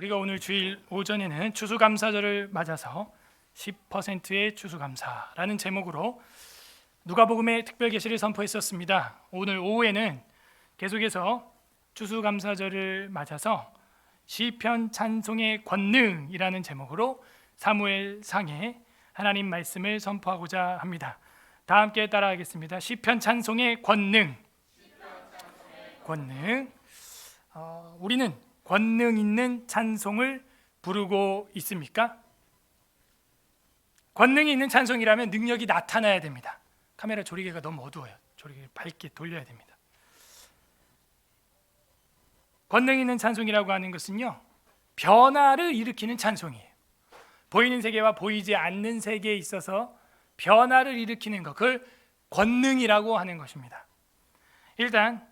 우리가 오늘 주일 오전에는 추수감사절을 맞아서 10%의 추수감사라는 제목으로 누가복음의 특별 계시를 선포했었습니다. 오늘 오후에는 계속해서 추수감사절을 맞아서 시편 찬송의 권능이라는 제목으로 사무엘상의 하나님 말씀을 선포하고자 합니다. 다 함께 따라하겠습니다. 시편 찬송의 권능. 우리는 권능 있는 찬송을 부르고 있습니까? 권능이 있는 찬송이라면 능력이 나타나야 됩니다. 카메라 조리개가 너무 어두워요. 조리개 밝게 돌려야 됩니다. 권능 있는 찬송이라고 하는 것은요, 변화를 일으키는 찬송이에요. 보이는 세계와 보이지 않는 세계에 있어서 변화를 일으키는 것, 그걸 권능이라고 하는 것입니다. 일단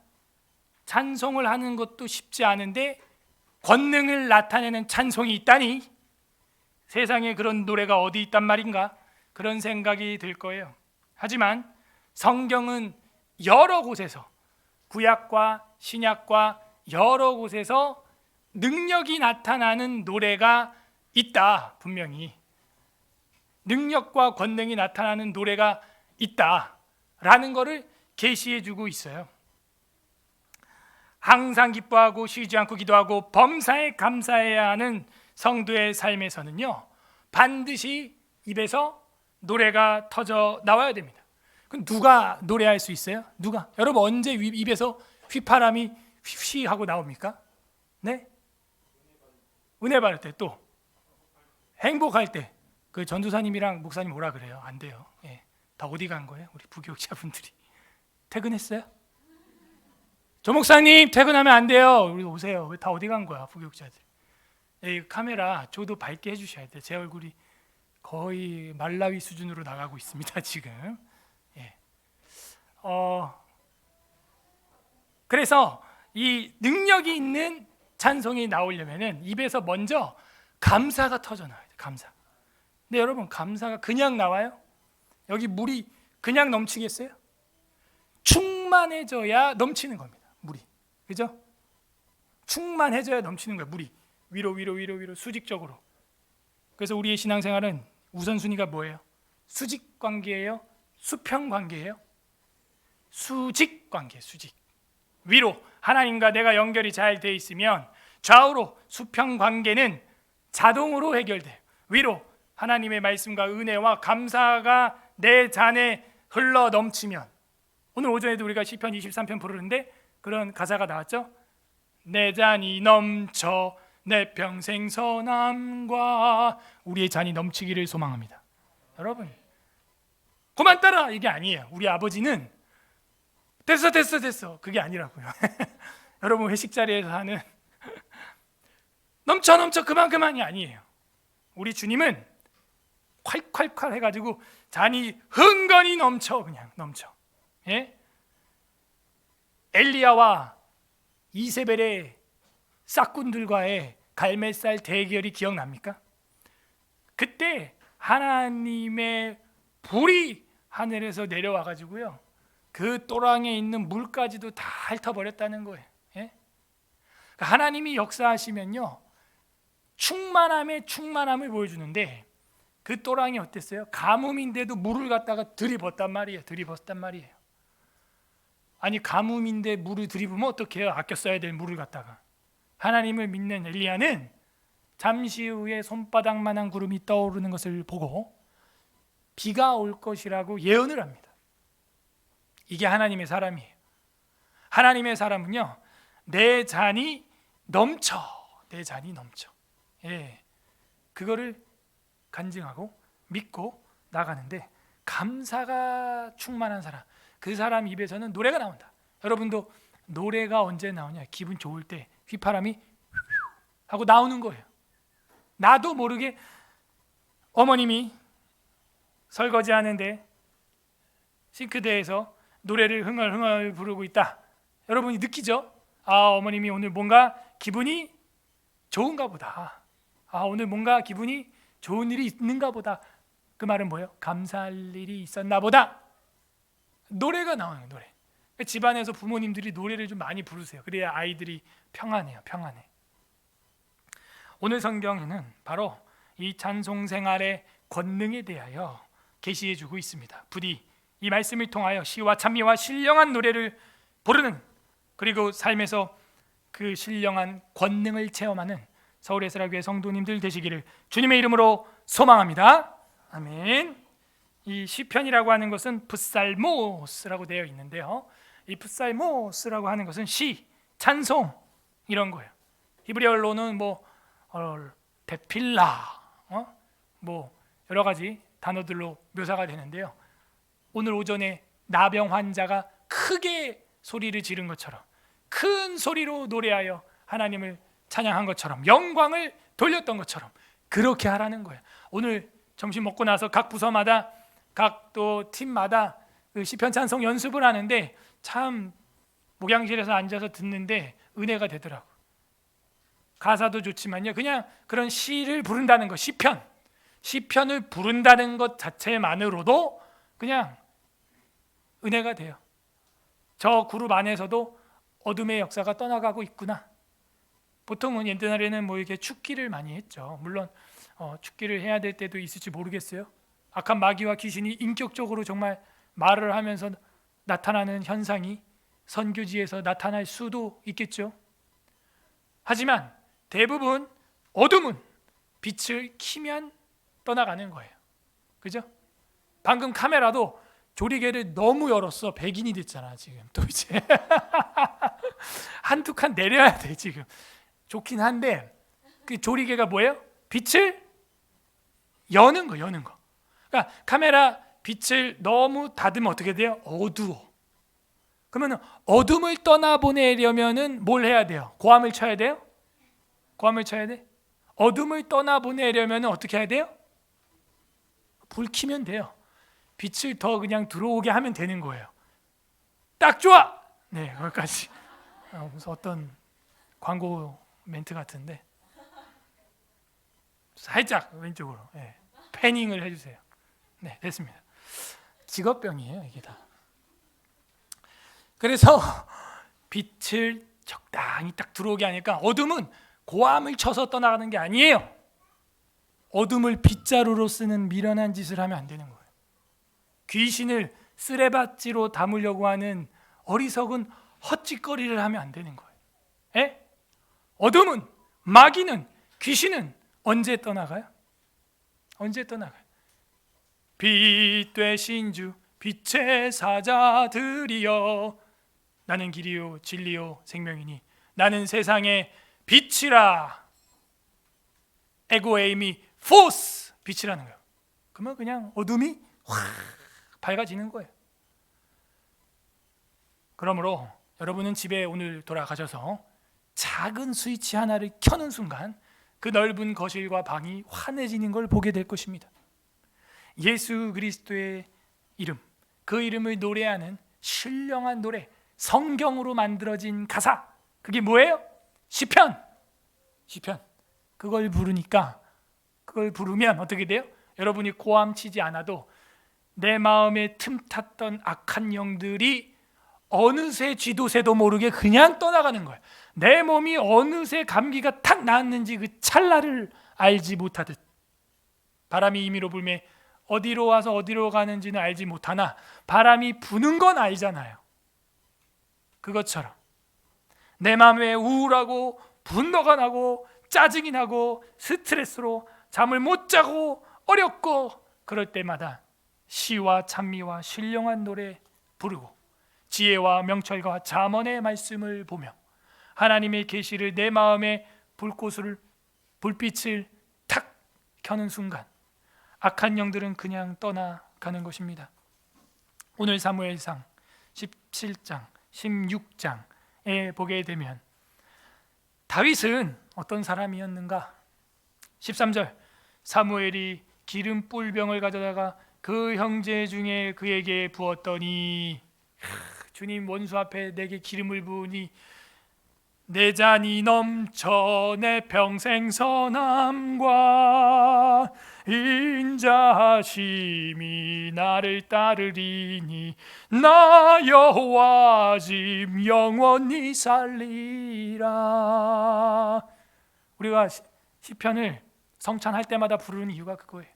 찬송을 하는 것도 쉽지 않은데 권능을 나타내는 찬송이 있다니, 세상에 그런 노래가 어디 있단 말인가, 그런 생각이 들 거예요. 하지만 성경은 여러 곳에서, 구약과 신약과 여러 곳에서 능력이 나타나는 노래가 있다. 분명히 능력과 권능이 나타나는 노래가 있다라는 것을 계시해 주고 있어요. 항상 기뻐하고 쉬지 않고 기도하고 범사에 감사해야 하는 성도의 삶에서는요, 반드시 입에서 노래가 터져 나와야 됩니다. 그럼 누가 노래할 수 있어요? 누가? 여러분 언제 입에서 휘파람이 휘휘 하고 나옵니까? 네? 은혜 받을 때, 또 행복할 때. 그 전도사님이랑 목사님 오라 그래요. 안 돼요. 예. 다 어디 간 거예요? 우리 부교육자분들이 퇴근했어요? 조 목사님 퇴근하면 안 돼요. 우리 오세요. 왜 다 어디 간 거야, 부교육자들? 예, 카메라 저도 밝게 해주셔야 돼요. 제 얼굴이 거의 말라위 수준으로 나가고 있습니다 지금. 예. 그래서 이 능력이 있는 찬송이 나오려면은 입에서 먼저 감사가 터져 나와야 돼요. 감사. 근데 여러분, 감사가 그냥 나와요? 여기 물이 그냥 넘치겠어요? 충만해져야 넘치는 겁니다. 물이. 그죠? 충만해져야 넘치는 거예요. 물이 위로 수직적으로. 그래서 우리의 신앙생활은 우선순위가 뭐예요? 수직 관계예요? 수평 관계예요? 수직 관계, 수직. 위로 하나님과 내가 연결이 잘 돼 있으면 좌우로 수평 관계는 자동으로 해결돼요. 위로 하나님의 말씀과 은혜와 감사가 내 잔에 흘러 넘치면, 오늘 오전에도 우리가 시편 23편 부르는데 그런 가사가 나왔죠? 내 잔이 넘쳐 내 평생 선함과, 우리의 잔이 넘치기를 소망합니다. 여러분, 그만 따라 이게 아니에요. 우리 아버지는 됐어 그게 아니라고요. 여러분 회식 자리에서 하는 넘쳐 그만이 아니에요. 우리 주님은 콸콸콸 해가지고 잔이 흥건히 넘쳐, 그냥 넘쳐. 예? 엘리야와 이세벨의 싹군들과의 갈멜살 대결이 기억납니까? 그때 하나님의 불이 하늘에서 내려와가지고요, 그 또랑에 있는 물까지도 다 핥아버렸다는 거예요. 예? 하나님이 역사하시면요, 충만함을 보여주는데, 그 또랑이 어땠어요? 가뭄인데도 물을 갖다가 들이붓단 말이에요. 아니, 가뭄인데 물을 들이부면 어떡해요? 아껴 써야 될 물을 갖다가. 하나님을 믿는 엘리야는 잠시 후에 손바닥만한 구름이 떠오르는 것을 보고 비가 올 것이라고 예언을 합니다. 이게 하나님의 사람이에요. 하나님의 사람은요, 내 잔이 넘쳐. 예, 그거를 간증하고 믿고 나가는데, 감사가 충만한 사람, 그 사람 입에서는 노래가 나온다. 여러분도 노래가 언제 나오냐? 기분 좋을 때 휘파람이 하고 나오는 거예요. 나도 모르게 어머님이 설거지하는데 싱크대에서 노래를 흥얼흥얼 부르고 있다. 여러분이 느끼죠? 아, 어머님이 오늘 뭔가 기분이 좋은가 보다. 아, 오늘 뭔가 기분이 좋은 일이 있는가 보다. 그 말은 뭐예요? 감사할 일이 있었나 보다. 노래가 나오는 노래. 집안에서 부모님들이 노래를 좀 많이 부르세요. 그래야 아이들이 평안해요. 평안해. 오늘 성경에는 바로 이 찬송 생활의 권능에 대하여 계시해 주고 있습니다. 부디 이 말씀을 통하여 시와 찬미와 신령한 노래를 부르는, 그리고 삶에서 그 신령한 권능을 체험하는 서울예술학교의 성도님들 되시기를 주님의 이름으로 소망합니다. 아멘. 이 시편이라고 하는 것은 풋살모스라고 되어 있는데요, 이 풋살모스라고 하는 것은 시, 찬송 이런 거예요. 히브리어로는 데필라, 여러 가지 단어들로 묘사가 되는데요, 오늘 오전에 나병 환자가 크게 소리를 지른 것처럼, 큰 소리로 노래하여 하나님을 찬양한 것처럼, 영광을 돌렸던 것처럼 그렇게 하라는 거예요. 오늘 점심 먹고 나서 각 부서마다, 각 또 팀마다 그 시편 찬송 연습을 하는데, 참 목양실에서 앉아서 듣는데 은혜가 되더라고. 가사도 좋지만요, 그냥 그런 시를 부른다는 것, 시편을 부른다는 것 자체만으로도 그냥 은혜가 돼요. 저 그룹 안에서도 어둠의 역사가 떠나가고 있구나. 보통은 옛날에는 이렇게 축기를 많이 했죠. 물론 축기를 해야 될 때도 있을지 모르겠어요. 악한 마귀와 귀신이 인격적으로 정말 말을 하면서 나타나는 현상이 선교지에서 나타날 수도 있겠죠. 하지만 대부분 어둠은 빛을 켜면 떠나가는 거예요. 그죠? 방금 카메라도 조리개를 너무 열었어. 백인이 됐잖아 지금. 또 이제 한두 칸 내려야 돼 지금. 좋긴 한데 그 조리개가 뭐예요? 빛을 여는 거. 그러니까 카메라 빛을 너무 닫으면 어떻게 돼요? 어두워. 그러면 어둠을 떠나보내려면은 뭘 해야 돼요? 고함을 쳐야 돼요? 고함을 쳐야 돼? 어둠을 떠나보내려면 어떻게 해야 돼요? 불 켜면 돼요. 빛을 더 그냥 들어오게 하면 되는 거예요. 딱 좋아. 네, 거기까지. 무슨 어떤 광고 멘트 같은데 살짝 왼쪽으로 패닝을 해주세요. 네, 됐습니다. 직업병이에요 이게 다. 그래서 빛을 적당히 딱 들어오게 하니까 어둠은 고함을 쳐서 떠나가는 게 아니에요. 어둠을 빗자루로 쓰는 미련한 짓을 하면 안 되는 거예요. 귀신을 쓰레받지로 담으려고 하는 어리석은 헛짓거리를 하면 안 되는 거예요. 어둠은, 마귀는, 귀신은 언제 떠나가요? 언제 떠나가요? 빛 되신 주 빛의 사자들이여, 나는 길이요 진리요 생명이니 나는 세상의 빛이라. 에고에이미 포스, 빛이라는 거예요. 그러면 그냥 어둠이 확 밝아지는 거예요. 그러므로 여러분은 집에 오늘 돌아가셔서 작은 스위치 하나를 켜는 순간 그 넓은 거실과 방이 환해지는 걸 보게 될 것입니다. 예수 그리스도의 이름, 그 이름을 노래하는 신령한 노래, 성경으로 만들어진 가사, 그게 뭐예요? 시편. 그걸 부르면 어떻게 돼요? 여러분이 고함 치지 않아도 내 마음에 틈탔던 악한 영들이 어느새 쥐도 새도 모르게 그냥 떠나가는 거예요. 내 몸이 어느새 감기가 탁 나았는지 그 찰나를 알지 못하듯, 바람이 임의로 불매 어디로 와서 어디로 가는지는 알지 못하나 바람이 부는 건 알잖아요. 그것처럼 내 마음에 우울하고 분노가 나고 짜증이 나고 스트레스로 잠을 못 자고 어렵고 그럴 때마다 시와 찬미와 신령한 노래 부르고 지혜와 명철과 잠언의 말씀을 보며 하나님의 계시를 내 마음에 불빛을 탁 켜는 순간 악한 영들은 그냥 떠나가는 것입니다. 오늘 사무엘상 17장, 16장에 보게 되면 다윗은 어떤 사람이었는가? 13절, 사무엘이 기름 뿔병을 가져다가 그 형제 중에 그에게 부었더니, 주님 원수 앞에 내게 기름을 부으니 내 잔이 넘쳐 내 평생 선함과 인자심이 나를 따르리니 나 여호와 집 영원히 살리라. 우리가 시편을 성찬할 때마다 부르는 이유가 그거예요.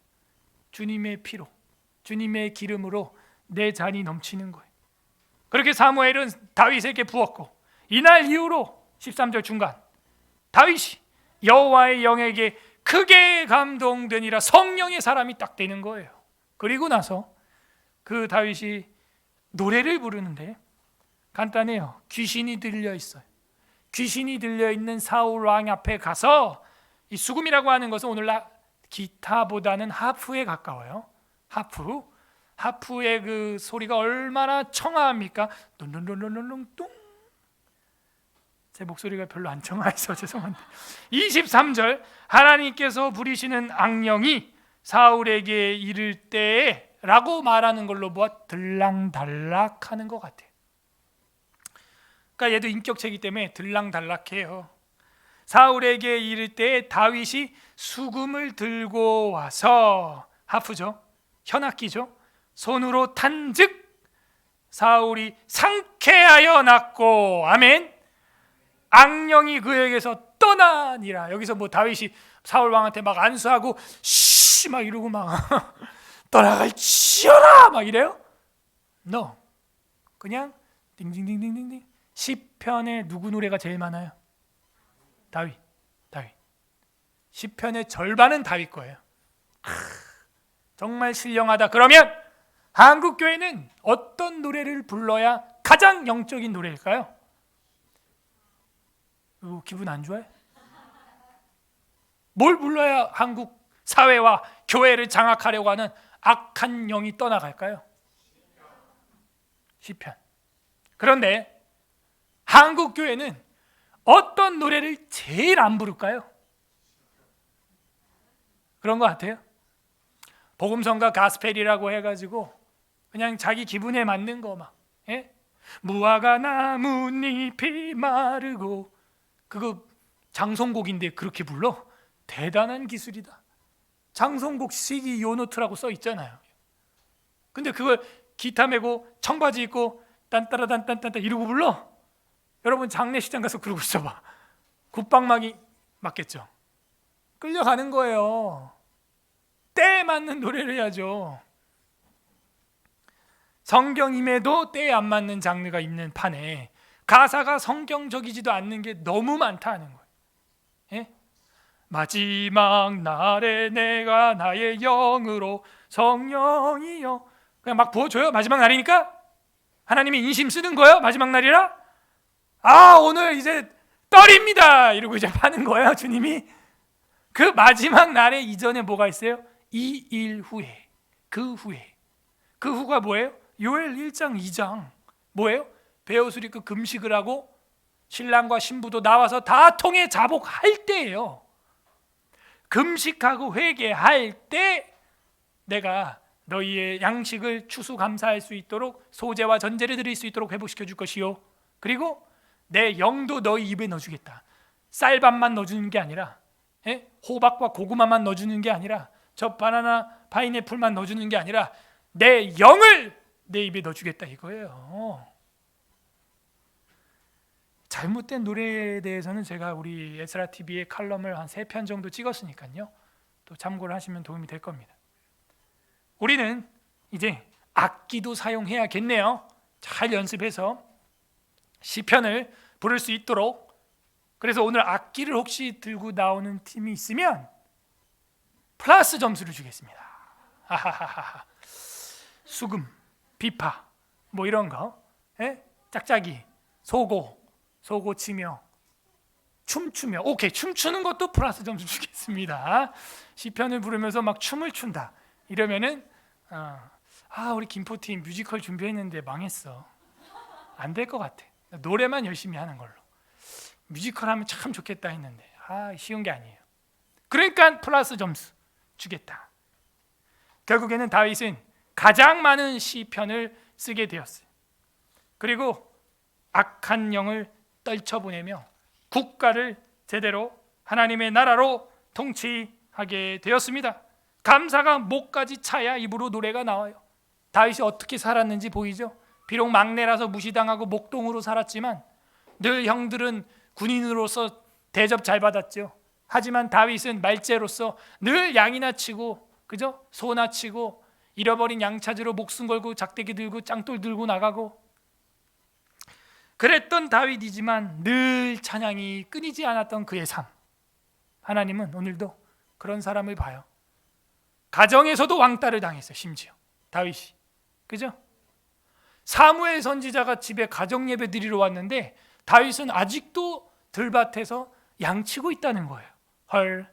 주님의 피로, 주님의 기름으로 내 잔이 넘치는 거예요. 그렇게 사무엘은 다윗에게 부었고, 이날 이후로 13절 중간 다윗이 여호와의 영에게 크게 감동되니라, 성령의 사람이 딱 되는 거예요. 그리고 나서 그 다윗이 노래를 부르는데 간단해요. 귀신이 들려 있어요. 귀신이 들려 있는 사울 왕 앞에 가서, 이 수금이라고 하는 것은 오늘날 기타보다는 하프에 가까워요. 하프의 그 소리가 얼마나 청아합니까? 뚱뚱뚱뚱뚱. 제 목소리가 별로 안 청아해서 죄송한데, 23절 하나님께서 부리시는 악령이 사울에게 이를 때에 라고 말하는 걸로 보아 들락달락하는 것 같아요. 그러니까 얘도 인격체이기 때문에 들락달락해요. 사울에게 이를 때에 다윗이 수금을 들고 와서, 하프죠, 현악기죠, 손으로 탄즉 사울이 상쾌하여 났고, 아멘, 악령이 그에게서 떠나니라. 여기서 뭐 다윗이 사울 왕한테 막 안수하고 씨 막 이러고 막 떠나갈지어라 막 이래요? No. 그냥 띵띵띵띵띵. 시편에 누구 노래가 제일 많아요? 다윗. 시편의 절반은 다윗 거예요. 정말 신령하다. 그러면 한국 교회는 어떤 노래를 불러야 가장 영적인 노래일까요? 기분 안 좋아요? 뭘 불러야 한국 사회와 교회를 장악하려고 하는 악한 영이 떠나갈까요? 시편. 그런데 한국 교회는 어떤 노래를 제일 안 부를까요? 그런 것 같아요. 복음성가 가스펠이라고 해가지고 그냥 자기 기분에 맞는 거 막, 무화과 나뭇잎이 마르고, 그거 장송곡인데 그렇게 불러? 대단한 기술이다. 장송곡 CD 요노트라고 써 있잖아요. 근데 그걸 기타 메고 청바지 입고 딴따라단딴딴 이러고 불러? 여러분 장례식장 가서 그러고 있어봐. 굿방망이 맞겠죠? 끌려가는 거예요. 때에 맞는 노래를 해야죠. 성경임에도 때에 안 맞는 장르가 있는 판에 가사가 성경적이지도 않는 게 너무 많다는 거예요. 마지막 날에 내가 나의 영으로 성령이여, 그냥 막 부어줘요. 마지막 날이니까 하나님이 인심 쓰는 거예요. 마지막 날이라, 오늘 이제 떨입니다 이러고 이제 파는 거예요, 주님이. 그 마지막 날에 이전에 뭐가 있어요? 2일 후에, 그 후가 뭐예요? 요엘 1장 2장 뭐예요? 베옷을 입고 금식을 하고 신랑과 신부도 나와서 다 통해 자복할 때예요. 금식하고 회개할 때 내가 너희의 양식을 추수감사할 수 있도록 소제와 전제를 드릴 수 있도록 회복시켜 줄 것이요, 그리고 내 영도 너희 입에 넣어주겠다. 쌀밥만 넣어주는 게 아니라, 호박과 고구마만 넣어주는 게 아니라, 저 바나나 파인애플만 넣어주는 게 아니라 내 영을 내 입에 넣어주겠다 이거예요. 잘못된 노래에 대해서는 제가 우리 에스라 TV의 칼럼을 한 3편 정도 찍었으니까요, 또 참고를 하시면 도움이 될 겁니다. 우리는 이제 악기도 사용해야겠네요. 잘 연습해서 시편을 부를 수 있도록. 그래서 오늘 악기를 혹시 들고 나오는 팀이 있으면 플러스 점수를 주겠습니다. 하하하하. 수금, 비파, 뭐 이런 거, 짝짝이, 소고 치며, 춤추며, 오케이, 춤추는 것도 플러스 점수 주겠습니다. 시편을 부르면서 막 춤을 춘다 이러면은 우리 김포팀 뮤지컬 준비했는데 망했어. 안 될 것 같아. 노래만 열심히 하는 걸로. 뮤지컬 하면 참 좋겠다 했는데 쉬운 게 아니에요. 그러니까 플러스 점수 주겠다. 결국에는 다윗은 가장 많은 시편을 쓰게 되었어요. 그리고 악한 영을 떨쳐보내며 국가를 제대로 하나님의 나라로 통치하게 되었습니다. 감사가 목까지 차야 입으로 노래가 나와요. 다윗이 어떻게 살았는지 보이죠? 비록 막내라서 무시당하고 목동으로 살았지만 늘 형들은 군인으로서 대접 잘 받았죠. 하지만 다윗은 말재로서 늘 양이나 치고, 그죠? 소나 치고, 잃어버린 양 찾으러 목숨 걸고 작대기 들고 짱돌 들고 나가고 그랬던 다윗이지만 늘 찬양이 끊이지 않았던 그의 삶. 하나님은 오늘도 그런 사람을 봐요. 가정에서도 왕따를 당했어요. 심지어 다윗이, 그죠? 사무엘 선지자가 집에 가정 예배 드리러 왔는데 다윗은 아직도 들밭에서 양치고 있다는 거예요. 헐,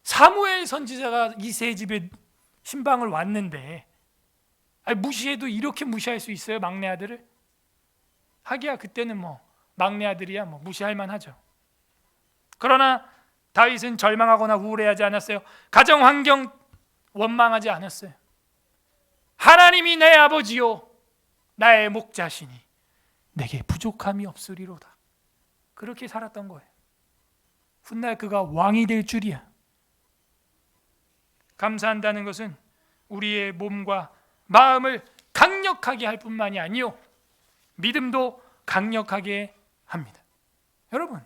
사무엘 선지자가 이새의 집에 신방을 왔는데 무시해도 이렇게 무시할 수 있어요? 막내 아들을? 하기야 그때는 뭐 막내 아들이야 뭐 무시할 만하죠. 그러나 다윗은 절망하거나 우울해하지 않았어요. 가정 환경 원망하지 않았어요. 하나님이 내 아버지요 나의 목자시니 내게 부족함이 없으리로다. 그렇게 살았던 거예요. 훗날 그가 왕이 될 줄이야. 감사한다는 것은 우리의 몸과 마음을 강력하게 할 뿐만이 아니요 믿음도 강력하게 합니다. 여러분,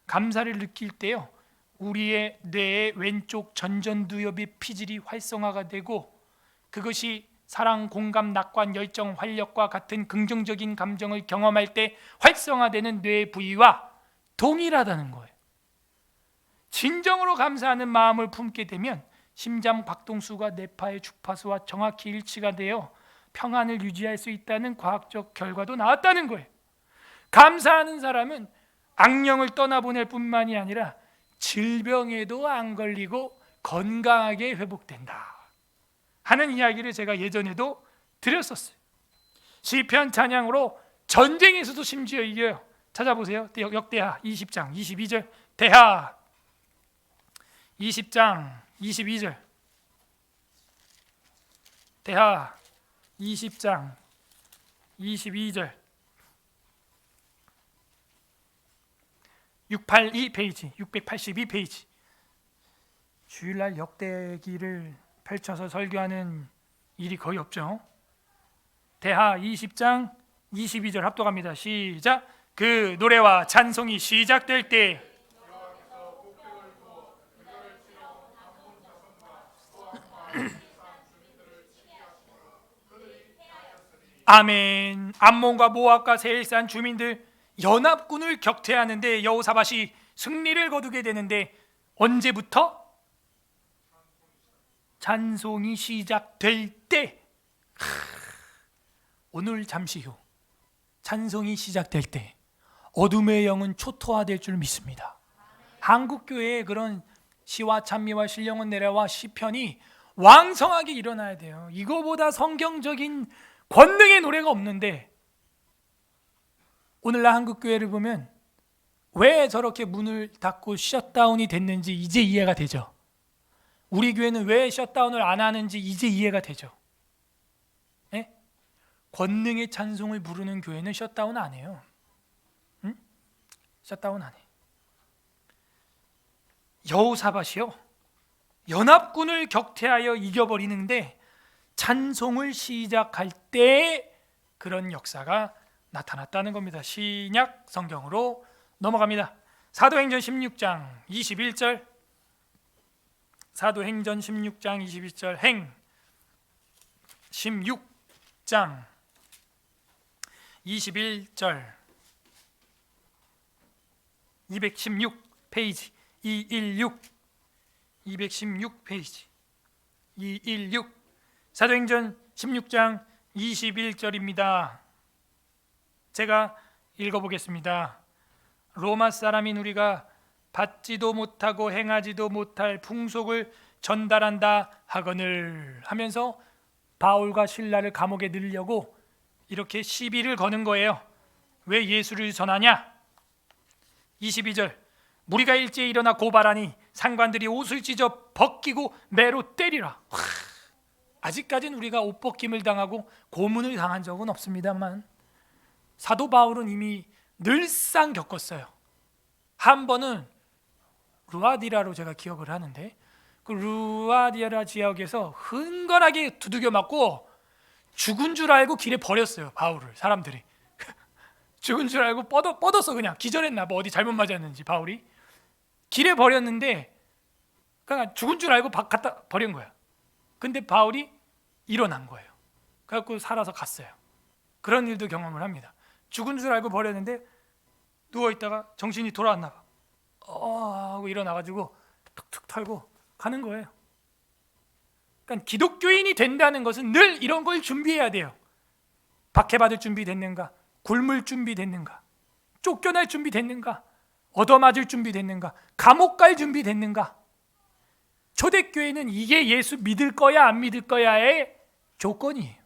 감사를 느낄 때요 우리의 뇌의 왼쪽 전전두엽의 피질이 활성화가 되고 그것이 사랑, 공감, 낙관, 열정, 활력과 같은 긍정적인 감정을 경험할 때 활성화되는 뇌 부위와 동일하다는 거예요. 진정으로 감사하는 마음을 품게 되면 심장 박동수가 뇌파의 주파수와 정확히 일치가 되어 평안을 유지할 수 있다는 과학적 결과도 나왔다는 거예요. 감사하는 사람은 악령을 떠나보낼 뿐만이 아니라 질병에도 안 걸리고 건강하게 회복된다 하는 이야기를 제가 예전에도 드렸었어요. 시편 찬양으로 전쟁에서도 심지어 이겨요. 찾아보세요. 역대하 20장 22절, 대하 20장 22절, 대하 20장 22절, 682페이지, 682페이지. 주일날 역대기를 펼쳐서 설교하는 일이 거의 없죠. 대하 20장 22절 합독합니다. 시작. 그 노래와 찬송이 시작될 때 아멘. 암몬과 모압과 세일산 주민들 연합군을 격퇴하는데 여호사밧이 승리를 거두게 되는데 언제부터? 찬송이 시작될 때. 오늘 잠시 후 찬송이 시작될 때 어둠의 영은 초토화될 줄 믿습니다. 한국교회에 그런 시와 찬미와 신령은 내려와 시편이 왕성하게 일어나야 돼요. 이거보다 성경적인 권능의 노래가 없는데 오늘날 한국교회를 보면 왜 저렇게 문을 닫고 셧다운이 됐는지 이제 이해가 되죠. 우리 교회는 왜 셧다운을 안 하는지 이제 이해가 되죠. 네? 권능의 찬송을 부르는 교회는 셧다운 안 해요. 응? 셧다운 안 해. 여호사밧이요 연합군을 격퇴하여 이겨버리는데 찬송을 시작할 때 그런 역사가 나타났다는 겁니다. 신약 성경으로 넘어갑니다. 사도행전 16장 21절, 사도행전 16장 21절, 행 16장 21절, 216페이지 216페이지 216, 사도행전 16장 21절입니다. 제가 읽어보겠습니다. 로마 사람인 우리가 받지도 못하고 행하지도 못할 풍속을 전달한다 하거늘 하면서 바울과 실라를 감옥에 넣으려고 이렇게 시비를 거는 거예요. 왜 예수를 전하냐? 22절, 무리가 일제히 일어나 고발하니 상관들이 옷을 찢어 벗기고 매로 때리라. 아직까지는 우리가 옷 벗김을 당하고 고문을 당한 적은 없습니다만 사도 바울은 이미 늘상 겪었어요. 한 번은 루아디라로 제가 기억을 하는데 그 루아디라 지역에서 흥건하게 두들겨 맞고 죽은 줄 알고 길에 버렸어요. 바울을 사람들이 죽은 줄 알고 뻗었어. 그냥 기절했나 봐. 어디 잘못 맞았는지 바울이. 길에 버렸는데 그러니까 죽은 줄 알고 갖다 버린 거야. 근데 바울이 일어난 거예요. 그래갖고 살아서 갔어요. 그런 일도 경험을 합니다. 죽은 줄 알고 버렸는데 누워있다가 정신이 돌아왔나 봐. 하고 일어나가지고 툭툭 털고 가는 거예요. 그러니까 기독교인이 된다는 것은 늘 이런 걸 준비해야 돼요. 박해받을 준비 됐는가? 굶을 준비 됐는가? 쫓겨날 준비 됐는가? 얻어맞을 준비 됐는가? 감옥 갈 준비 됐는가? 초대교회는 이게 예수 믿을 거야 안 믿을 거야의 조건이에요.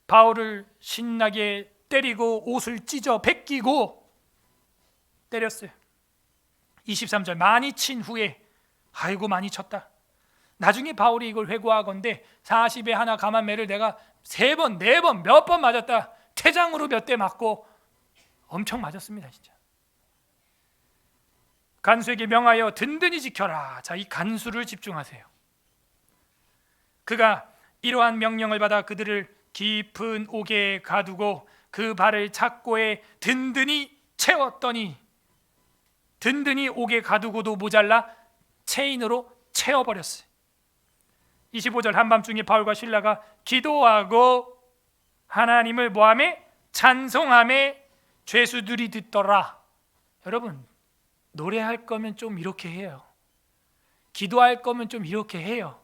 바울을 신나게 때리고 옷을 찢어 벗기고 때렸어요. 23절 많이 친 후에 아이고 많이 쳤다. 나중에 바울이 이걸 회고하건대 40에 하나 감한 매를 내가 3번, 4번, 몇 번 맞았다. 퇴장으로 몇 대 맞고 엄청 맞았습니다. 진짜. 간수에게 명하여 든든히 지켜라. 자, 이 간수를 집중하세요. 그가 이러한 명령을 받아 그들을 깊은 옥에 가두고 그 발을 착고에 든든히 채웠더니 든든히 옥에 가두고도 모자라 체인으로 채워버렸어요. 25절 한밤중에 바울과 실라가 기도하고 하나님을 뭐하매? 찬송하매 죄수들이 듣더라. 여러분, 노래할 거면 좀 이렇게 해요. 기도할 거면 좀 이렇게 해요.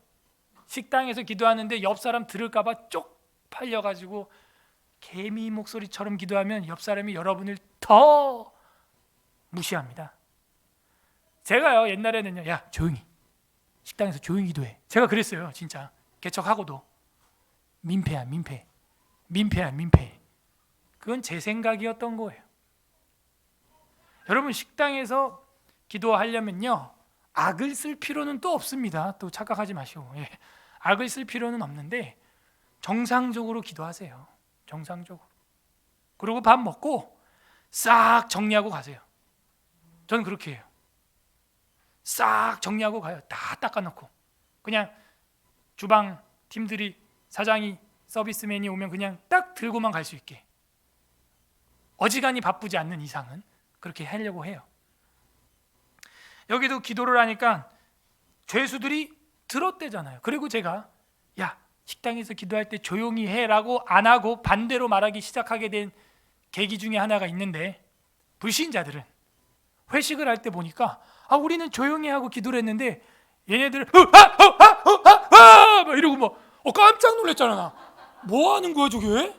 식당에서 기도하는데 옆 사람 들을까 봐 쪽팔려가지고 개미 목소리처럼 기도하면 옆 사람이 여러분을 더 무시합니다. 제가요 옛날에는요, 야 조용히, 식당에서 조용히 기도해. 제가 그랬어요. 진짜 개척하고도. 민폐야 민폐. 민폐야 민폐. 그건 제 생각이었던 거예요. 여러분, 식당에서 기도하려면요 악을 쓸 필요는 또 없습니다. 또 착각하지 마시고. 악을 쓸 필요는 없는데 정상적으로 기도하세요. 정상적으로. 그리고 밥 먹고 싹 정리하고 가세요. 저는 그렇게 해요. 싹 정리하고 가요. 다 닦아놓고. 그냥 주방 팀들이, 사장이, 서비스맨이 오면 그냥 딱 들고만 갈 수 있게. 어지간히 바쁘지 않는 이상은 그렇게 하려고 해요. 여기도 기도를 하니까 죄수들이 들었대잖아요. 그리고 제가 야 식당에서 기도할 때 조용히 해라고 안 하고 반대로 말하기 시작하게 된 계기 중에 하나가 있는데, 불신자들은 회식을 할 때 보니까 우리는 조용히 하고 기도를 했는데 얘네들은 막 이러고 막 깜짝 놀랐잖아. 나 뭐 하는 거야 저게?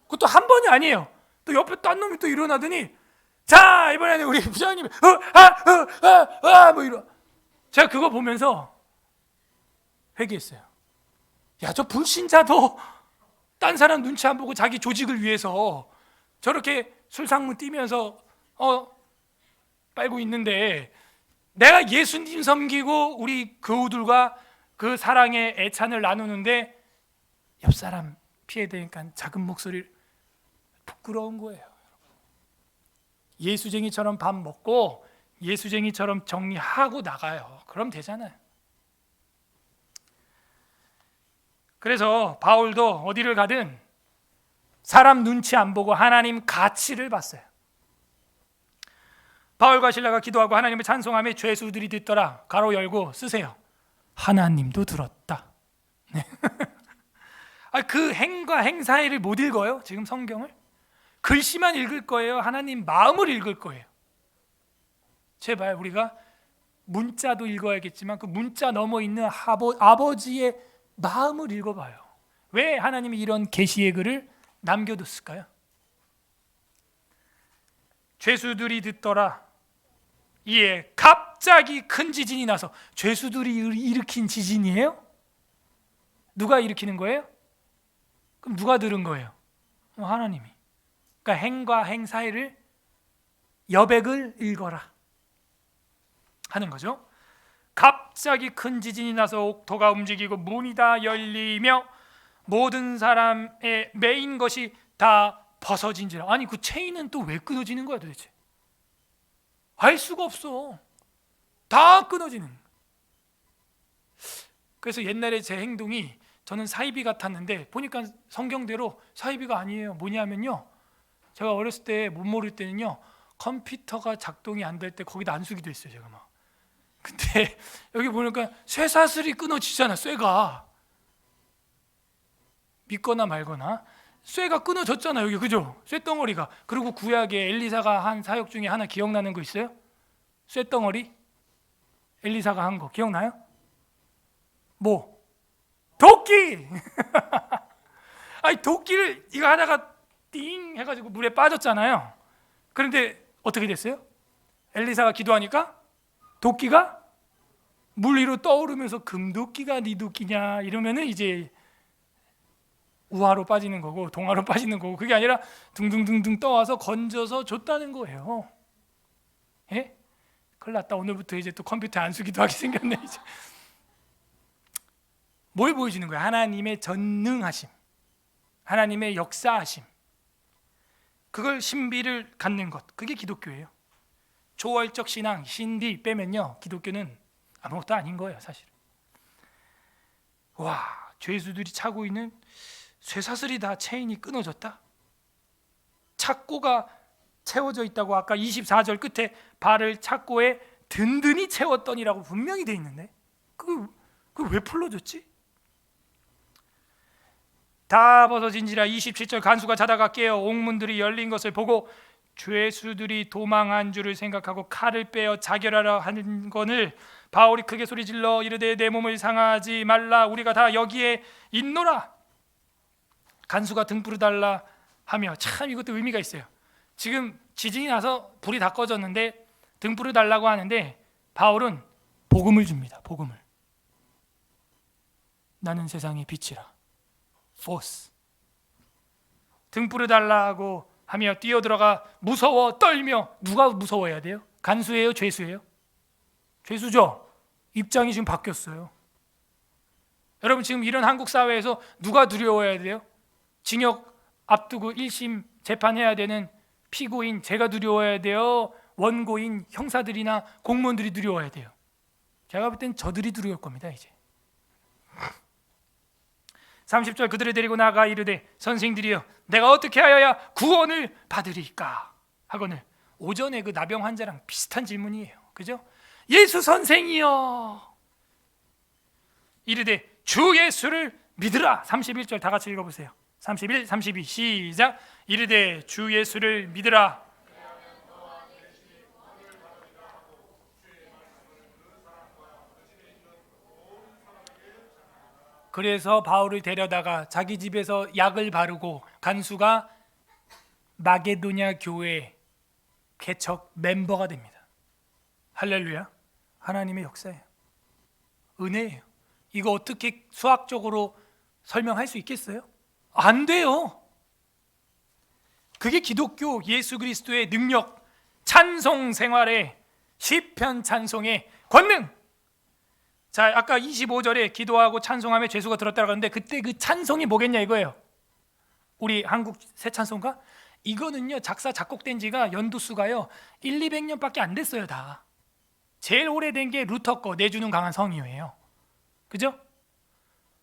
그것도 한 번이 아니에요. 또 옆에 딴 놈이 또 일어나더니 자 이번에는 우리 부장님이 뭐 이러. 제가 그거 보면서 회개했어요. 야, 저 불신자도 딴 사람 눈치 안 보고 자기 조직을 위해서 저렇게 술상무 뛰면서 빨고 있는데, 내가 예수님 섬기고 우리 교우들과 그 사랑의 애찬을 나누는데 옆 사람 피해되니까 작은 목소리, 부끄러운 거예요. 예수쟁이처럼 밥 먹고 예수쟁이처럼 정리하고 나가요. 그럼 되잖아요. 그래서 바울도 어디를 가든 사람 눈치 안 보고 하나님 가치를 봤어요. 바울과 실라가 기도하고 하나님을 찬송하며 죄수들이 듣더라. 가로 열고 쓰세요. 하나님도 들었다. 네. 그 행과 행 사이를 못 읽어요. 지금 성경을 글씨만 읽을 거예요. 하나님 마음을 읽을 거예요. 제발 우리가 문자도 읽어야겠지만 그 문자 넘어 있는 아버지의 마음을 읽어봐요. 왜 하나님이 이런 계시의 글을 남겨뒀을까요? 죄수들이 듣더라. 이에 갑자기 큰 지진이 나서, 죄수들이 일으킨 지진이에요? 누가 일으키는 거예요? 그럼 누가 들은 거예요? 하나님이. 그러니까 행과 행 사이를 여백을 읽어라 하는 거죠. 갑자기 큰 지진이 나서 옥토가 움직이고 문이 다 열리며 모든 사람의 매인 것이 다 벗어진지라. 아니 그 체인은 또 왜 끊어지는 거야 도대체? 알 수가 없어. 다 끊어지는. 그래서 옛날에 제 행동이, 저는 사이비 같았는데 보니까 성경대로 사이비가 아니에요. 뭐냐면요, 제가 어렸을 때 못 모를 때는요 컴퓨터가 작동이 안 될 때 거기다 안수기도 했어요 제가 막. 근데 여기 보니까 쇠사슬이 끊어지잖아. 쇠가 믿거나 말거나 쇠가 끊어졌잖아 여기, 그죠? 쇠덩어리가. 그리고 구약에 엘리사가 한 사역 중에 하나 기억나는 거 있어요? 쇠덩어리 엘리사가 한 거 기억나요? 뭐? 도끼! 아니 도끼를 이거 하다가 띵 해가지고 물에 빠졌잖아요. 그런데 어떻게 됐어요? 엘리사가 기도하니까 도끼가 물 위로 떠오르면서 금도끼가 네 도끼냐 이러면은 이제 우하로 빠지는 거고 동하로 빠지는 거고, 그게 아니라 둥둥둥둥 떠와서 건져서 줬다는 거예요. 예? 큰일 났다. 오늘부터 이제 또 컴퓨터 안수기도 하게 생겼네 이제. 뭘 보여주는 거예요? 하나님의 전능하심, 하나님의 역사하심, 그걸 신비를 갖는 것, 그게 기독교예요. 초월적 신앙, 신비 빼면요 기독교는 아무것도 아닌 거예요 사실. 와, 죄수들이 차고 있는 쇠사슬이 다 체인이 끊어졌다. 착고가 채워져 있다고 아까 24절 끝에 발을 착고에 든든히 채웠더니라고 분명히 돼 있는데 그거 왜 풀러졌지? 다 벗어진지라 27절 간수가 자다가 깨어 옥문들이 열린 것을 보고 죄수들이 도망한 줄을 생각하고 칼을 빼어 자결하려 하는 거늘 바울이 크게 소리질러 이르되 내 몸을 상하지 말라, 우리가 다 여기에 있노라. 간수가 등불을 달라 하며, 참 이것도 의미가 있어요. 지금 지진이 나서 불이 다 꺼졌는데 등불을 달라고 하는데 바울은 복음을 줍니다. 복음을. 나는 세상의 빛이라. 포스. 등불을 달라고 하며 뛰어들어가 무서워 떨며. 누가 무서워해야 돼요? 간수예요? 죄수예요? 죄수죠. 입장이 지금 바뀌었어요. 여러분 지금 이런 한국 사회에서 누가 두려워해야 돼요? 징역 앞두고 1심 재판해야 되는 피고인 제가 두려워해야 돼요? 원고인 형사들이나 공무원들이 두려워해야 돼요? 제가 볼 땐 저들이 두려울 겁니다. 이제 30절 그들을 데리고 나가 이르되 선생들이여 내가 어떻게 하여야 구원을 받으리까 하거늘. 오전에 그 나병 환자랑 비슷한 질문이에요. 그죠? 예수 선생이여 이르되 주 예수를 믿으라. 31절 다 같이 읽어보세요. 31, 32 시작. 이르되 주 예수를 믿으라. 그래서 바울을 데려다가 자기 집에서 약을 바르고 간수가 마게도냐 교회 개척 멤버가 됩니다. 할렐루야. 하나님의 역사예요. 은혜예요. 이거 어떻게 수학적으로 설명할 수 있겠어요? 안 돼요. 그게 기독교 예수 그리스도의 능력, 찬송 생활의 시편 찬송의 권능. 자, 아까 25절에 기도하고 찬송하며 죄수가 들었다고 하는데 그때 그 찬송이 뭐겠냐 이거예요. 우리 한국 새 찬송가? 이거는요 작사 작곡된 지가 연도수가요 1, 200년밖에 안 됐어요. 다 제일 오래된 게 루터 거 내주는 강한 성이에요. 그죠?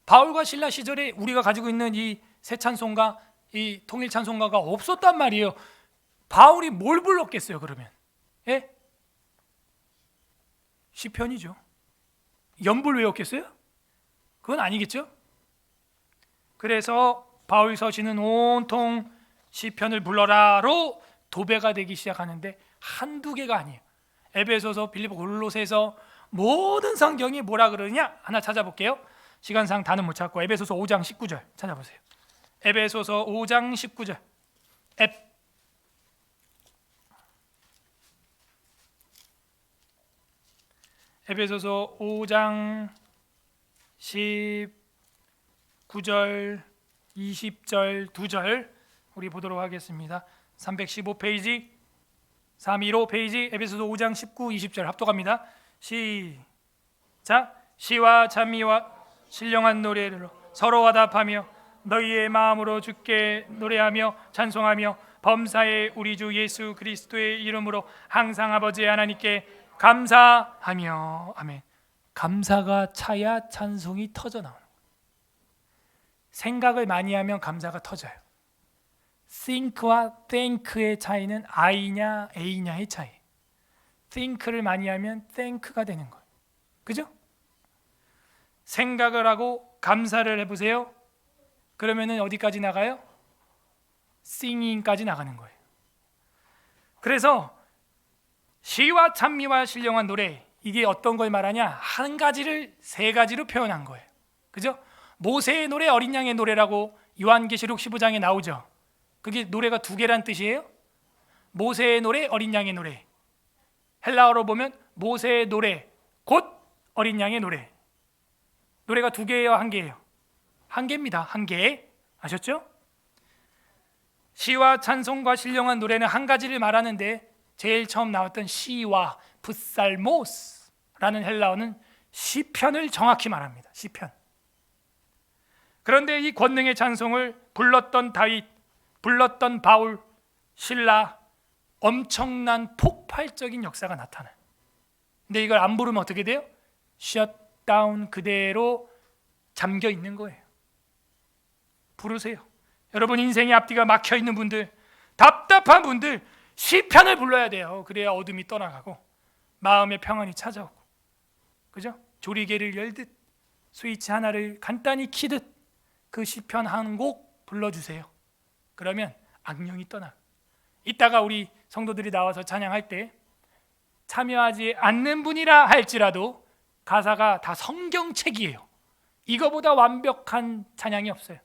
바울과 실라 시절에 우리가 가지고 있는 이 새 찬송가, 이 통일 찬송가가 없었단 말이에요. 바울이 뭘 불렀겠어요 그러면? 예? 시편이죠. 연불 외웠겠어요? 그건 아니겠죠? 그래서 바울 서신은 온통 시편을 불러라로 도배가 되기 시작하는데 한두 개가 아니에요. 에베소서, 빌립보, 골로새서 모든 성경이 뭐라 그러냐? 하나 찾아볼게요. 시간상 다는 못 찾고 에베소서 5장 19절 찾아보세요. 에베소서 5장 19절. 에베소서 5장 19절 20절 2절 우리 보도록 하겠습니다. 315페이지 315페이지 에베소서 5장 19, 20절 합독합니다. 시작. 시와 찬미와 신령한 노래로 서로 화답하며 너희의 마음으로 주께 노래하며 찬송하며 범사의 우리 주 예수 그리스도의 이름으로 항상 아버지 하나님께 감사하며. 아멘. 감사가 차야 찬송이 터져 나오는 거예요. 생각을 많이 하면 감사가 터져요. think와 thank의 차이는 I냐 A냐의 차이. think를 많이 하면 thank가 되는 거예요. 그죠? 생각을 하고 감사를 해보세요. 그러면은 어디까지 나가요? singing까지 나가는 거예요. 그래서 시와 찬미와 신령한 노래, 이게 어떤 걸 말하냐? 한 가지를 세 가지로 표현한 거예요. 그죠? 모세의 노래, 어린 양의 노래라고 요한계시록 15장에 나오죠. 그게 노래가 두 개란 뜻이에요. 모세의 노래, 어린 양의 노래. 헬라어로 보면 모세의 노래 곧 어린 양의 노래. 노래가 두 개예요, 한 개예요? 한 개입니다. 한 개. 아셨죠? 시와 찬송과 신령한 노래는 한 가지를 말하는데 제일 처음 나왔던 시와 프살모스라는 헬라어는 시편을 정확히 말합니다. 시편. 그런데 이 권능의 찬송을 불렀던 다윗, 불렀던 바울, 신라, 엄청난 폭발적인 역사가 나타나요. 근데 이걸 안 부르면 어떻게 돼요? 셧다운, 그대로 잠겨 있는 거예요. 부르세요. 여러분 인생의 앞뒤가 막혀 있는 분들, 답답한 분들, 시편을 불러야 돼요. 그래야 어둠이 떠나가고 마음의 평안이 찾아오고, 그죠? 조리개를 열듯 스위치 하나를 간단히 키듯 그 시편 한 곡 불러주세요. 그러면 악령이 떠나. 이따가 우리 성도들이 나와서 찬양할 때 참여하지 않는 분이라 할지라도 가사가 다 성경책이에요. 이거보다 완벽한 찬양이 없어요.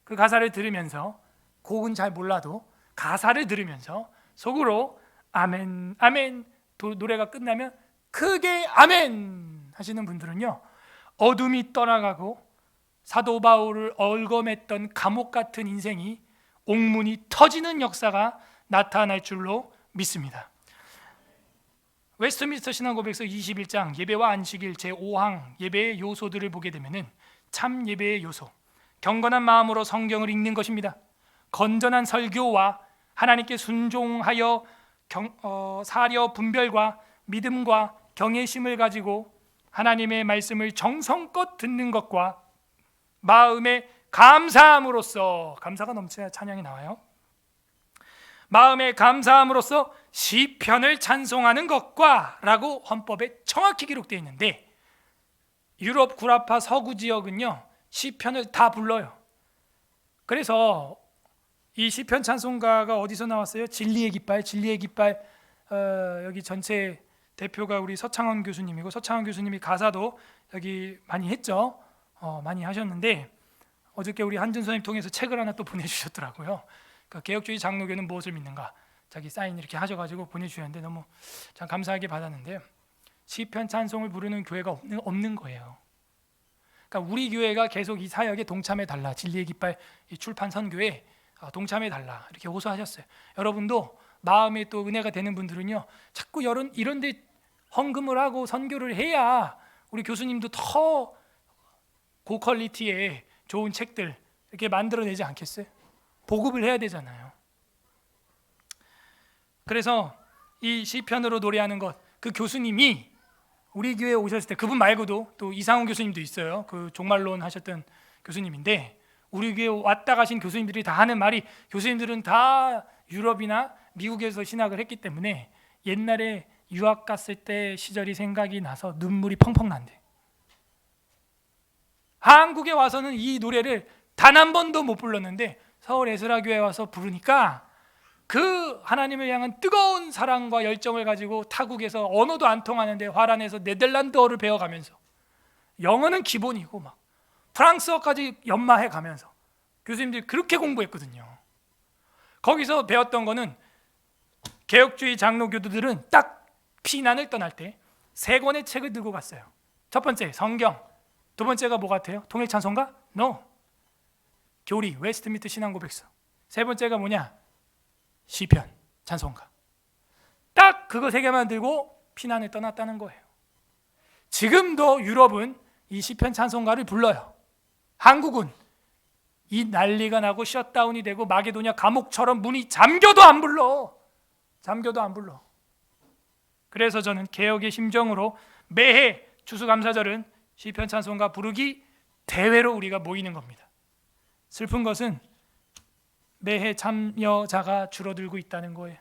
그 가사를 들으면서, 곡은 잘 몰라도 가사를 들으면서 속으로 아멘 아멘, 노래가 끝나면 크게 아멘 하시는 분들은요, 어둠이 떠나가고 사도 바울을 얽어맸던 감옥 같은 인생이 옥문이 터지는 역사가 나타날 줄로 믿습니다. 웨스트민스터 신앙고백서 21장 예배와 안식일 제5항 예배의 요소들을 보게 되면은 참 예배의 요소, 경건한 마음으로 성경을 읽는 것입니다. 건전한 설교와 하나님께 순종하여 사려 분별과 믿음과 경외심을 가지고 하나님의 말씀을 정성껏 듣는 것과 마음의 감사함으로써, 감사가 넘쳐야 찬양이 나와요. 마음의 감사함으로써 시편을 찬송하는 것과 라고 헌법에 정확히 기록되어 있는데, 유럽 구라파 서구 지역은요 시편을 다 불러요. 그래서 이 시편 찬송가가 어디서 나왔어요? 진리의 깃발, 진리의 깃발. 여기 전체 대표가 우리 서창원 교수님이고, 서창원 교수님이 가사도 여기 많이 했죠. 많이 하셨는데 어저께 우리 한준 선생님 통해서 책을 하나 또 보내주셨더라고요. 그러니까 개혁주의 장로교는 무엇을 믿는가, 자기 사인 이렇게 하셔가지고 보내주셨는데 너무 참 감사하게 받았는데요. 시편 찬송을 부르는 교회가 없는 거예요. 그러니까 우리 교회가 계속 이 사역에 동참해 달라, 진리의 깃발 이 출판 선교에 동참해 달라 이렇게 호소하셨어요. 여러분도 마음에 또 은혜가 되는 분들은요, 자꾸 이런 데 헌금을 하고 선교를 해야 우리 교수님도 더 고퀄리티의 좋은 책들 이렇게 만들어내지 않겠어요? 보급을 해야 되잖아요. 그래서 이 시편으로 노래하는 것, 그 교수님이 우리 교회에 오셨을 때, 그분 말고도 또 이상훈 교수님도 있어요. 그 종말론 하셨던 교수님인데, 우리 교회에 왔다 가신 교수님들이 다 하는 말이, 교수님들은 다 유럽이나 미국에서 신학을 했기 때문에 옛날에 유학 갔을 때 시절이 생각이 나서 눈물이 펑펑 난대. 한국에 와서는 이 노래를 단 한 번도 못 불렀는데 서울 에스라교회에 와서 부르니까 그 하나님을 향한 뜨거운 사랑과 열정을 가지고 타국에서 언어도 안 통하는데 화란에서 네덜란드어를 배워가면서, 영어는 기본이고 막 프랑스어까지 연마해 가면서 교수님들이 그렇게 공부했거든요. 거기서 배웠던 거는, 개혁주의 장로교도들은 딱 피난을 떠날 때 세 권의 책을 들고 갔어요. 첫 번째 성경, 두 번째가 뭐 같아요? 통일찬송가? No. 교리, 웨스트민스터 신앙고백서. 세 번째가 뭐냐? 시편, 찬송가. 딱 그거 세 개만 들고 피난을 떠났다는 거예요. 지금도 유럽은 이 시편 찬송가를 불러요. 한국은 이 난리가 나고 셧다운이 되고 마게도냐 감옥처럼 문이 잠겨도 안 불러. 그래서 저는 개혁의 심정으로 매해 추수감사절은 시편 찬송가 부르기 대회로 우리가 모이는 겁니다. 슬픈 것은 매해 참여자가 줄어들고 있다는 거예요.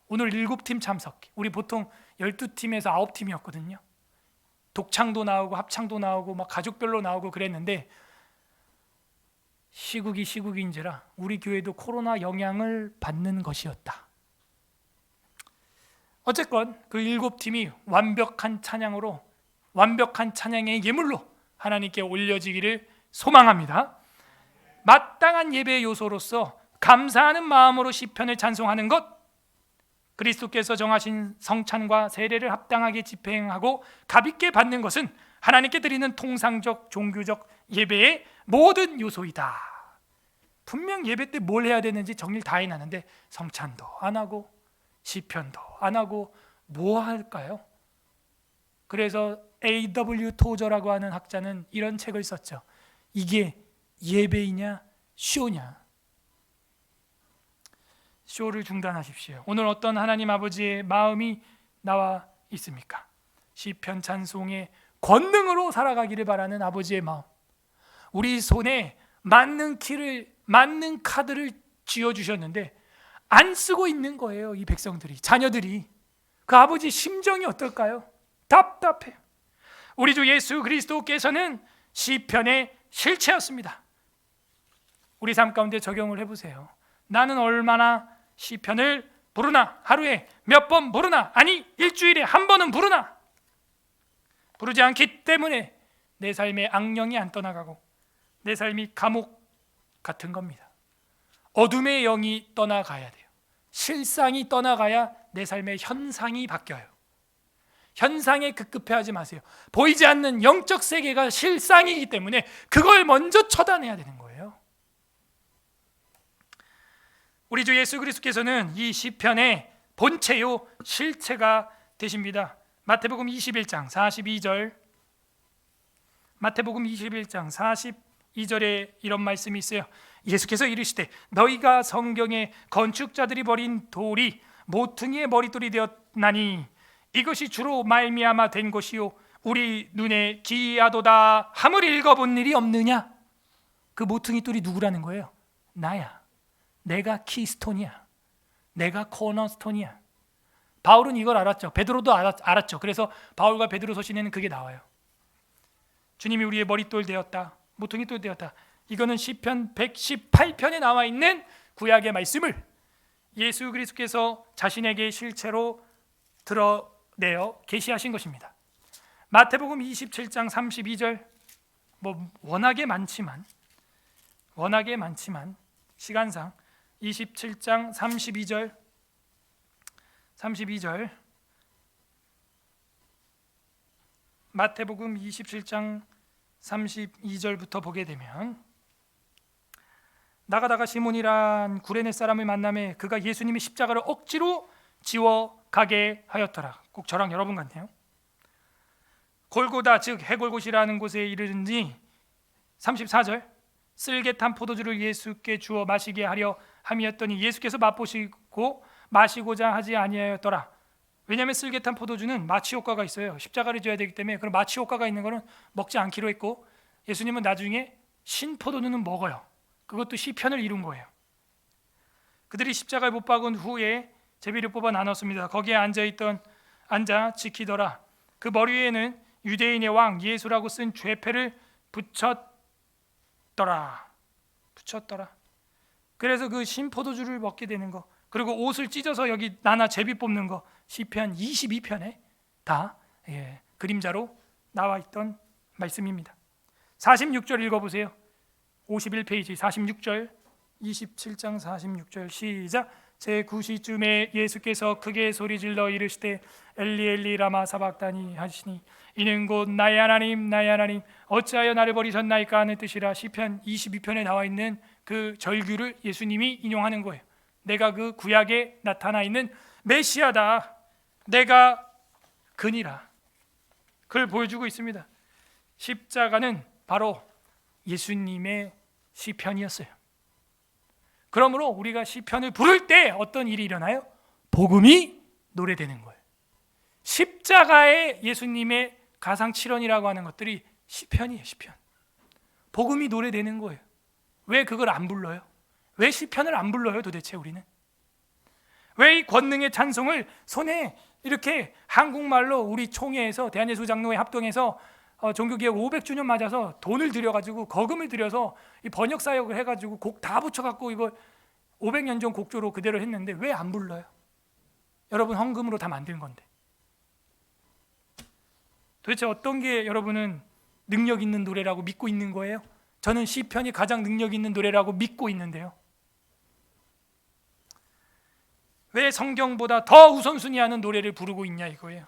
오늘 7팀 참석. 우리 보통 12팀에서 9팀이었거든요. 독창도 나오고 합창도 나오고 막 가족별로 나오고 그랬는데 시국이 시국인지라 우리 교회도 코로나 영향을 받는 것이었다. 어쨌건 그 7팀이 완벽한 찬양으로, 완벽한 찬양의 예물로 하나님께 올려지기를 소망합니다. 마땅한 예배의 요소로서 감사하는 마음으로 시편을 찬송하는 것, 그리스도께서 정하신 성찬과 세례를 합당하게 집행하고 가볍게 받는 것은 하나님께 드리는 통상적 종교적 예배의 모든 요소이다. 분명 예배 때 뭘 해야 되는지 정리를 다 해놨는데 성찬도 안 하고 시편도 안 하고 뭐 할까요? 그래서 A.W. 토저라고 하는 학자는 이런 책을 썼죠. 이게 예배이냐 쇼냐? 쇼를 중단하십시오. 오늘 어떤 하나님 아버지의 마음이 나와 있습니까? 시편 찬송의 권능으로 살아가기를 바라는 아버지의 마음. 우리 손에 맞는 키를, 맞는 카드를 쥐어주셨는데 안 쓰고 있는 거예요. 이 백성들이, 자녀들이. 그 아버지 심정이 어떨까요? 답답해요. 우리 주 예수 그리스도께서는 시편의 실체였습니다. 우리 삶 가운데 적용을 해보세요. 나는 얼마나 시편을 부르나? 하루에 몇 번 부르나? 아니 일주일에 한 번은 부르나? 부르지 않기 때문에 내 삶의 악령이 안 떠나가고 내 삶이 감옥 같은 겁니다. 어둠의 영이 떠나가야 돼요. 실상이 떠나가야 내 삶의 현상이 바뀌어요. 현상에 급급해하지 마세요. 보이지 않는 영적 세계가 실상이기 때문에 그걸 먼저 처단해야 되는 거예요. 우리 주 예수 그리스도께서는 이 시편의 본체요 실체가 되십니다. 마태복음 21장 42절, 마태복음 21장 42절에 이런 말씀이 있어요. 예수께서 이르시되 너희가 성경에 건축자들이 버린 돌이 모퉁이의 머릿돌이 되었나니 이것이 주로 말미암아 된 것이요 우리 눈에 기이하도다 함을 읽어본 일이 없느냐? 그 모퉁이 돌이 누구라는 거예요? 나야. 내가 키스톤이야. 내가 코너스톤이야. 바울은 이걸 알았죠. 베드로도 알았죠. 그래서 바울과 베드로 서신에는 그게 나와요. 주님이 우리의 머릿돌 되었다. 모퉁이 돌 되었다. 이거는 시편 118편에 나와 있는 구약의 말씀을 예수 그리스도께서 자신에게 실체로 드러내어 계시하신 것입니다. 마태복음 27장 32절, 워낙에 많지만 시간상 27장 32절 마태복음 27장 32절부터 보게 되면 나가다가 시몬이란 구레네 사람을 만나매 그가 예수님의 십자가를 억지로 지워 가게 하였더라. 꼭 저랑 여러분 같네요. 골고다 즉 해골곳이라는 곳에 이르는지 34절 쓸개 탄 포도주를 예수께 주어 마시게 하려 함이었더니 예수께서 맛보시고 마시고자 하지 아니하였더라. 왜냐하면 쓸개 탄 포도주는 마취 효과가 있어요. 십자가를 져야 되기 때문에 그런 마취 효과가 있는 거는 먹지 않기로 했고 예수님은 나중에 신 포도주는 먹어요. 그것도 시편을 이룬 거예요. 그들이 십자가에 못 박은 후에 제비를 뽑아 나눴습니다. 거기에 앉아 지키더라. 그 머리 위에는 유대인의 왕 예수라고 쓴 죄패를 붙였더라. 그래서 그 신포도주를 먹게 되는 거, 그리고 옷을 찢어서 여기 나나 제비 뽑는 거 시편 22편에 다 그림자로 나와 있던 말씀입니다. 46절 읽어보세요. 51페이지 46절 27장 46절 시작. 제9시쯤에 예수께서 크게 소리질러 이르시되 엘리 엘리 라마 사박다니 하시니 이는 곧 나의 하나님 나의 하나님 어찌하여 나를 버리셨나이까 하는 뜻이라. 시편 22편에 나와 있는 그 절규를 예수님이 인용하는 거예요. 내가 그 구약에 나타나 있는 메시아다, 내가 그니라, 그걸 보여주고 있습니다. 십자가는 바로 예수님의 시편이었어요. 그러므로 우리가 시편을 부를 때 어떤 일이 일어나요? 복음이 노래되는 거예요. 십자가의 예수님의 가상칠언이라고 하는 것들이 시편이에요. 시편. 복음이 노래되는 거예요. 왜 그걸 안 불러요? 왜 시편을 안 불러요 도대체 우리는? 왜 이 권능의 찬송을 손에 이렇게 한국말로 우리 총회에서 대한예수장로회 합동해서 종교개혁 500주년 맞아서 돈을 들여가지고 거금을 들여서 이 번역사역을 해가지고 곡 다 붙여갖고 이거 500년 전 곡조로 그대로 했는데 왜 안 불러요? 여러분 헌금으로 다 만든 건데. 도대체 어떤 게 여러분은 능력 있는 노래라고 믿고 있는 거예요? 저는 시편이 가장 능력 있는 노래라고 믿고 있는데요. 왜 성경보다 더 우선순위하는 노래를 부르고 있냐 이거예요.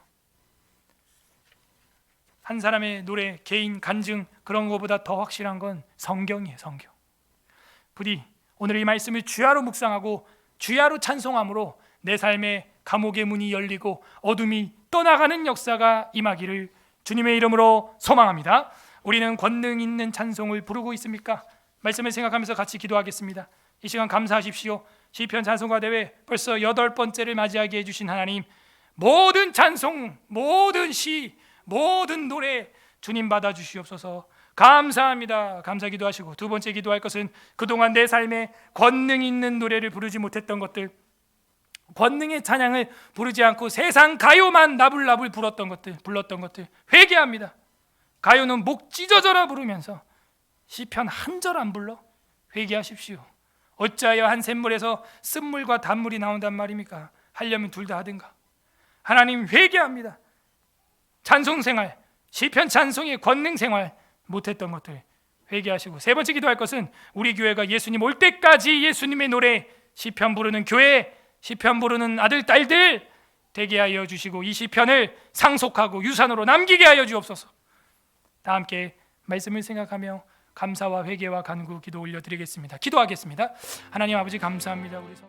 한 사람의 노래, 개인 간증 그런 것보다 더 확실한 건 성경이에요. 성경. 부디 오늘 이 말씀을 주야로 묵상하고 주야로 찬송함으로 내 삶의 감옥의 문이 열리고 어둠이 떠나가는 역사가 임하기를 주님의 이름으로 소망합니다. 우리는 권능 있는 찬송을 부르고 있습니까? 말씀을 생각하면서 같이 기도하겠습니다. 이 시간 감사하십시오. 시편 찬송가 대회 벌써 8번째를 맞이하게 해주신 하나님, 모든 찬송, 모든 시, 모든 노래 주님 받아주시옵소서. 감사합니다. 감사 기도하시고 두 번째 기도할 것은 그동안 내 삶에 권능 있는 노래를 부르지 못했던 것들, 권능의 찬양을 부르지 않고 세상 가요만 나불나불 불렀던 것들 회개합니다. 가요는 목 찢어져라 부르면서 시편 한 절 안 불러? 회개하십시오. 어찌하여 한 샘물에서 쓴물과 단물이 나온단 말입니까? 하려면 둘 다 하든가. 하나님 회개합니다. 찬송 생활, 시편 찬송의 권능 생활 못했던 것들 회개하시고, 세 번째 기도할 것은 우리 교회가 예수님 올 때까지 예수님의 노래, 시편 부르는 교회, 시편 부르는 아들 딸들 되게 하여 주시고 이 시편을 상속하고 유산으로 남기게 하여 주옵소서. 다 함께 말씀을 생각하며 감사와 회개와 간구 기도 올려드리겠습니다. 기도하겠습니다. 하나님 아버지 감사합니다. 우리